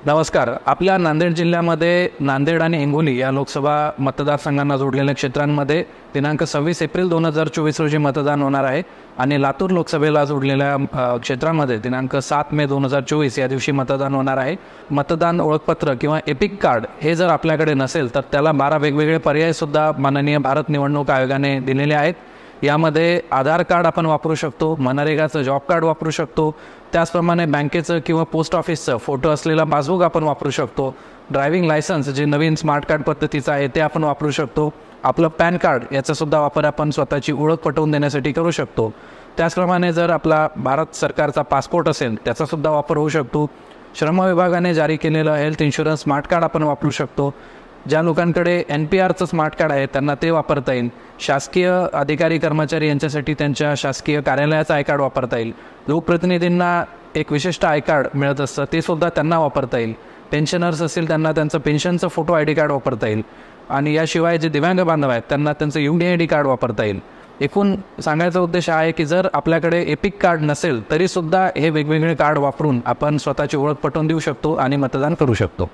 नमस्कार. आपल्या नांदेड जिल्ह्यामध्ये नांदेड आणि हिंगोली या लोकसभा मतदारसंघांना जोडलेल्या क्षेत्रांमध्ये दिनांक 26 एप्रिल 2024 रोजी मतदान होणार आहे आणि लातूर लोकसभेला जोडलेल्या क्षेत्रामध्ये दिनांक 7 मे 2024 या दिवशी मतदान होणार आहे. मतदान ओळखपत्र किंवा एपिक कार्ड हे जर आपल्याकडे नसेल तर त्याला 12 वेगवेगळे पर्यायसुद्धा माननीय भारत निवडणूक आयोगाने दिलेले आहेत. यामध्ये आधार कार्ड आपण वापरू शकतो, मनरेगाचं जॉब कार्ड वापरू शकतो, त्याचप्रमाणे बँकेचं किंवा पोस्ट ऑफिसचं फोटो असलेला पासबुक आपण वापरू शकतो, ड्रायव्हिंग लायसन्स जे नवीन स्मार्ट कार्ड पद्धतीचं आहे ते आपण वापरू शकतो, आपलं पॅन कार्ड याचासुद्धा वापर आपण स्वतःची ओळख पटवून देण्यासाठी करू शकतो. त्याचप्रमाणे जर आपला भारत सरकारचा पासपोर्ट असेल त्याचासुद्धा वापर होऊ शकतो. श्रम विभागाने जारी केलेलं हेल्थ इन्शुरन्स स्मार्ट कार्ड आपण वापरू शकतो. ज्या लोकांकडे NPRचं स्मार्ट कार्ड आहे त्यांना ते वापरता येईल. शासकीय अधिकारी कर्मचारी यांच्यासाठी त्यांच्या शासकीय कार्यालयाचं आय कार्ड वापरता येईल. लोकप्रतिनिधींना एक विशिष्ट आय कार्ड मिळत असतं ते सुद्धा त्यांना वापरता येईल. पेन्शनर्स असतील त्यांना त्यांचं पेन्शनचं फोटो ID कार्ड वापरता येईल. आणि याशिवाय जे दिव्यांग बांधव आहेत त्यांना त्यांचं UDID कार्ड वापरता येईल. एकूण सांगायचा उद्देश आहे की जर आपल्याकडे एपिक कार्ड नसेल तरीसुद्धा हे वेगवेगळे कार्ड वापरून आपण स्वतःची ओळख पटवून देऊ शकतो आणि मतदान करू शकतो.